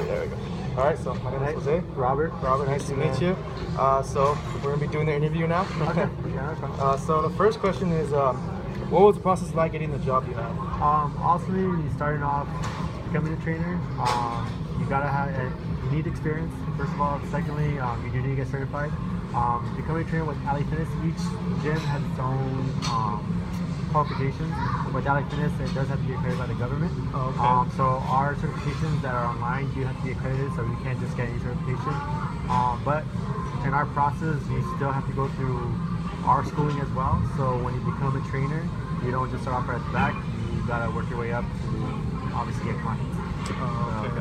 there we go. All right, so my name is Jose. Robert. Robert, nice to meet you. So we're gonna be doing the interview now. Okay. Yeah, So the first question is, what was the process like getting the job you had? Ultimately, when you starting off becoming a trainer, you gotta have you need experience. First of all, secondly, you do need to get certified. Becoming a trainer with Alley Fitness, each gym has its own qualifications. With Alley Fitness, it does have to be accredited by the government. Oh, okay. So our certifications that are online do have to be accredited, so you can't just get any certification. But in our process, you still have to go through our schooling as well. So when you become a trainer, you don't just start off right at the back. You gotta work your way up to obviously get clients. Okay.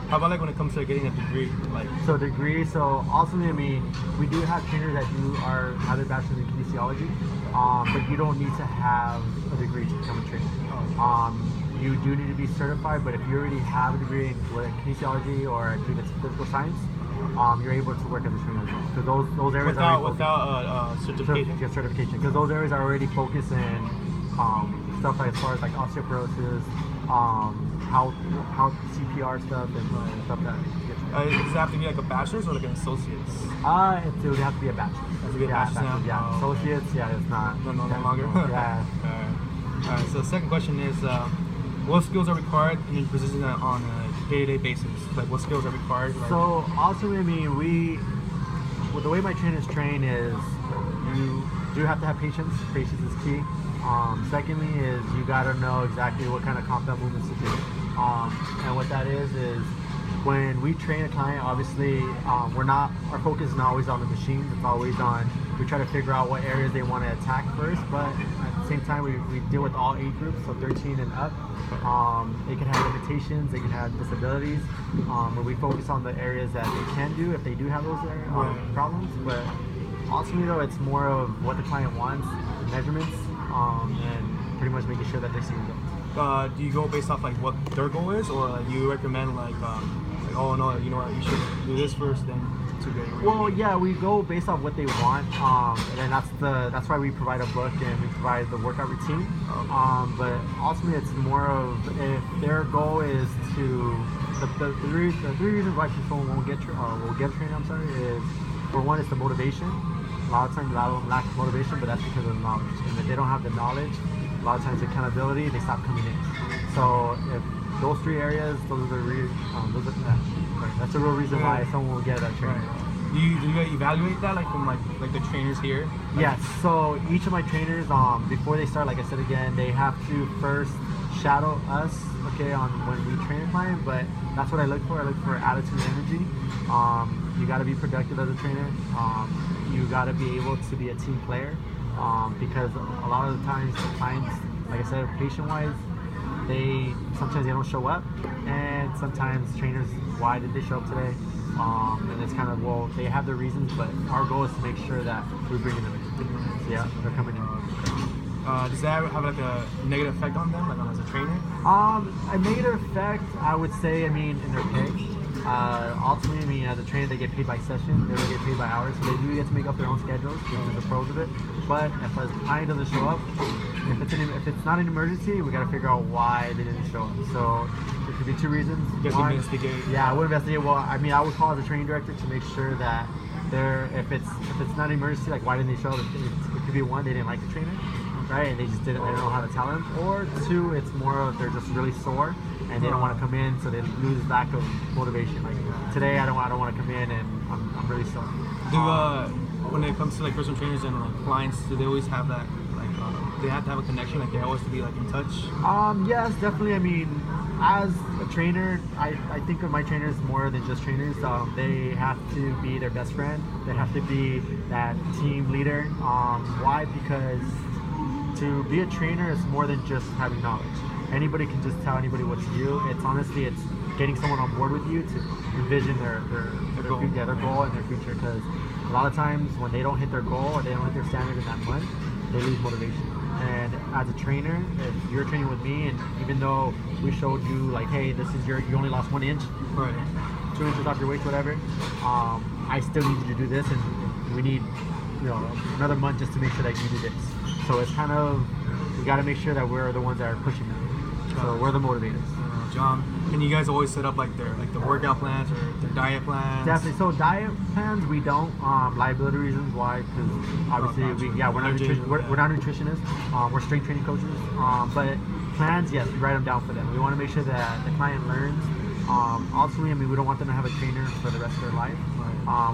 How about like when it comes to getting a degree? So ultimately, I mean, we do have trainers that have their bachelor's in kinesiology, but you don't need to have a degree to become a trainer. You do need to be certified, but if you already have a degree in kinesiology or I think it's physical science, you're able to work as a trainer as well. Because those areas without certification. Certification, because those areas are already focused in stuff like as far as like osteoporosis, how CPR stuff and stuff that. Does it have to be like a bachelor's or like an associate's? It would have to be a bachelor's. It has to be a bachelor's now? Yeah, Oh, associates. okay. Yeah, it's not. No longer. Yeah. All right. So the second question is, what skills are required in your position on a day-to-day basis? Like, what skills are required? Like, So also, I mean, the way my trainers train is you do have to have patience. Patience is key. Secondly is you got to know exactly what kind of compound movements to do. And what that is when we train a client, obviously our focus is not always on the machines. It's always on, we try to figure out what areas they want to attack first, but at the same time we deal with all age groups, so 13 and up. They can have limitations, they can have disabilities, but we focus on the areas that they can do if they do have those problems. But ultimately though, it's more of what the client wants, the measurements, and pretty much making sure that they see results. Do you go based off like what their goal is, or you recommend like oh no, you know what, you should do this first, then to get? Well, yeah, we go based off what they want, and then that's why we provide a book and we provide the workout routine. Okay. But ultimately, it's more of if their goal is to the three reasons why people will get training. I'm sorry, is for one, it's the motivation. A lot of times, a lot of them lack motivation, but that's because of the knowledge. And if they don't have the knowledge, a lot of times accountability, they stop coming in. So if those three areas, that's the real reason why someone will get that training. Right. Do you evaluate that like from like the trainers here? Yes. So each of my trainers, before they start, like I said again, they have to first shadow us, okay, on when we train a client. But that's what I look for. I look for attitude and energy. You got to be productive as a trainer. You got to be able to be a team player, because a lot of the times the clients, like I said, patient-wise, sometimes they don't show up, and sometimes trainers, why did they show up today? And it's kind of, well, they have their reasons, but our goal is to make sure that we're bringing them in. So yeah, they're coming in. Does that have like a negative effect on them, like as a trainer? A negative effect, I would say, I mean, in their pay. Ultimately, I mean, as a trainer, they get paid by session. They don't get paid by hours, so they do get to make up their own schedules, which is the pros of it. But if a client doesn't show up, if it's not an emergency, we got to figure out why they didn't show up. So there could be two reasons. One, investigate. Yeah, I would investigate. Well, I mean, I would call as a training director to make sure that if it's not an emergency, like why didn't they show up? It could be one, they didn't like the trainer, right? And they just didn't know how to tell him. Or two, it's more of they're just really sore and they don't want to come in, so they lose lack of motivation. Like today, I don't want to come in and I'm really sore. When it comes to like personal trainers and like clients, do they always have that they have to have a connection, like they always to be like in touch? Yes, definitely. I mean, as a trainer, I think of my trainers more than just trainers. They have to be their best friend. They have to be that team leader. Why? Because to be a trainer is more than just having knowledge. Anybody can just tell anybody what to do. It's getting someone on board with you to envision their goal and their future. Because a lot of times when they don't hit their goal or they don't hit their standard in that month, they lose motivation. And as a trainer, if you're training with me, and even though we showed you like, hey, this is you only lost 1 inch, right, 2 inches off your waist, whatever, I still need you to do this, and we need another month just to make sure that you do this. So it's kind of, we got to make sure that we're the ones that are pushing them. So we're the motivators. And you guys always set up like the workout plans or their diet plans. Definitely. So diet plans we don't. Liability reasons why, because obviously we're not we're not nutritionists. We're strength training coaches. But plans, yes, we write them down for them. We want to make sure that the client learns. Ultimately, I mean, we don't want them to have a trainer for the rest of their life.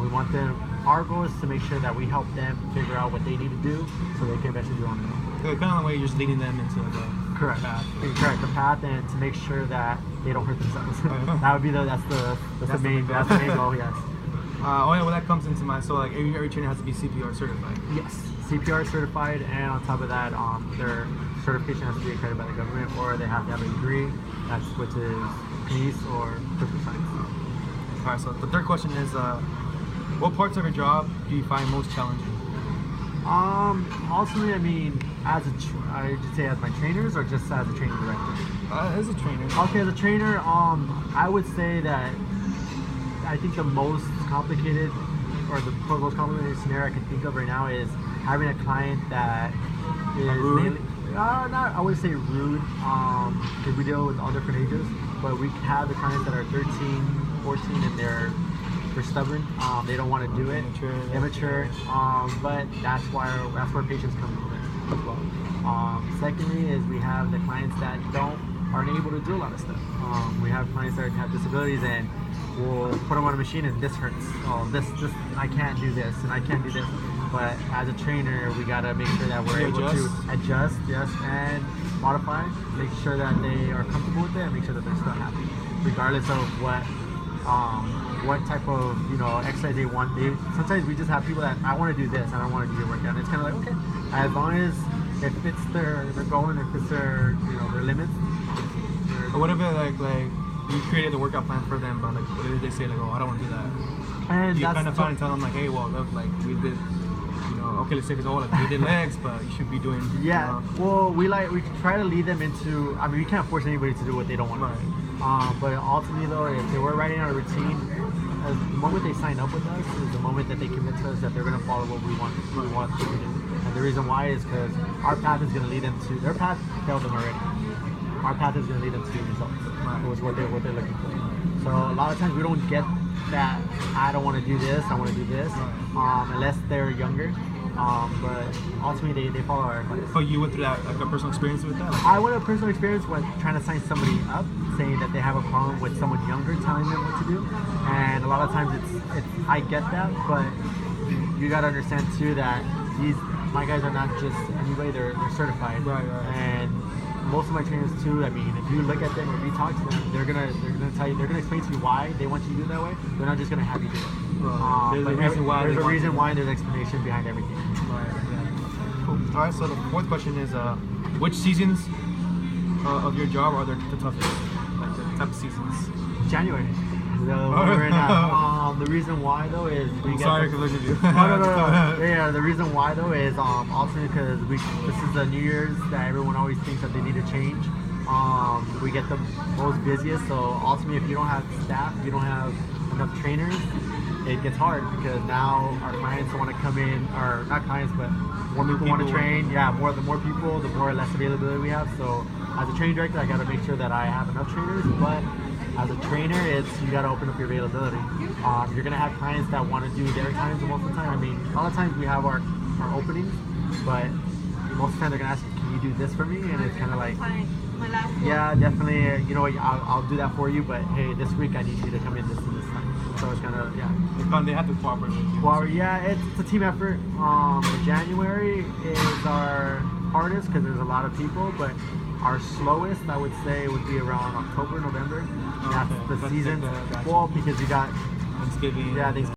We want them. Our goal is to make sure that we help them figure out what they need to do so they can eventually do it on their own. So kind of the way you're just leading them into the Correct. path. Correct. The path, and to make sure that they don't hurt themselves. That would be that's the main goal. Yes. Oh yeah, well that comes into my, so like every trainer has to be CPR certified. Yes, CPR certified, and on top of that, their certification has to be accredited by the government, or they have to have a degree, which is PEACE or Physical Science. All right, so the third question is, what parts of your job do you find most challenging? Ultimately, I mean, I should say as my trainers, or just as a training director. As a trainer. Okay, as a trainer, I would say that I think the most complicated, or the most complicated scenario I can think of right now is having a client that is rude? mainly, not, I wouldn't say rude, because we deal with all different ages, but we have the clients that are 13, 14, and they're stubborn. They don't want to do it. Immature. But that's where patients come in as well. Secondly, is we have the clients that aren't able to do a lot of stuff. We have clients that have disabilities, and we'll put them on a machine and this hurts. Oh, this I can't do this, and I can't do this. But as a trainer, we gotta make sure that we're able to adjust, yes, and modify. Make sure that they are comfortable with it, and make sure that they're still happy, regardless of what type of exercise they want. Sometimes we just have people that I want to do this, I don't want to do your workout. And it's kind of like, okay, as long as it fits their goal and it fits their their limits. Or what if it like you created the workout plan for them, but like what if they say like, oh, I don't want to do that? And you kind of find and tell them like, hey, well, look, like we did, okay, let's say it's all like we did legs, but you should be doing. Yeah. Well, we try to lead them into. I mean, we can't force anybody to do what they don't want to do. But ultimately, though, if they were writing out a routine, the moment they sign up with us is the moment that they commit to us that they're going to follow what we want them to do. And the reason why is because our path is going to lead them to their path failed them already. Our path is going to lead them to results. It was what they're looking for. So a lot of times we don't get that. I don't want to do this. I want to do this, unless they're younger. But ultimately they follow our advice. But you went through that, like a personal experience with that? I went through a personal experience when trying to sign somebody up, saying that they have a problem with someone younger telling them what to do. And a lot of times it's I get that, but you got to understand too that my guys are not just anybody, they're certified. Right. And most of my trainers too, I mean, if you look at them, if you talk to them, they're gonna tell you, they're gonna explain to you why they want you to do it that way. They're not just gonna have you do it. There's a reason why. There's an explanation behind everything. Right. Yeah. Cool. All right. So the fourth question is, which seasons of your job are the toughest? Like the toughest seasons? January. The reason why though is sorry to look at you. No. Yeah, the reason why though is ultimately because this is the New Year's that everyone always thinks that they need to change. We get the most busiest, so ultimately if you don't have staff, you don't have enough trainers, it gets hard because now our clients want to come in, or not clients, but more people want to train. Yeah, the more people, the more less availability we have. So as a training director, I got to make sure that I have enough trainers, but as a trainer, you got to open up your availability. You're going to have clients that want to do their times most of the time. I mean, a lot of times we have our openings, but most of the time they're going to ask, can you do this for me? And it's kind of like, yeah, definitely, you know what, I'll do that for you, but hey, this week I need you to come in this and this time. So it's kind of, yeah. They have to cooperate with you. Well, yeah, it's a team effort. January is our hardest because there's a lot of people, but our slowest, I would say, would be around October, November. That's the season. Well, because you got Thanksgiving. Yeah, Thanksgiving.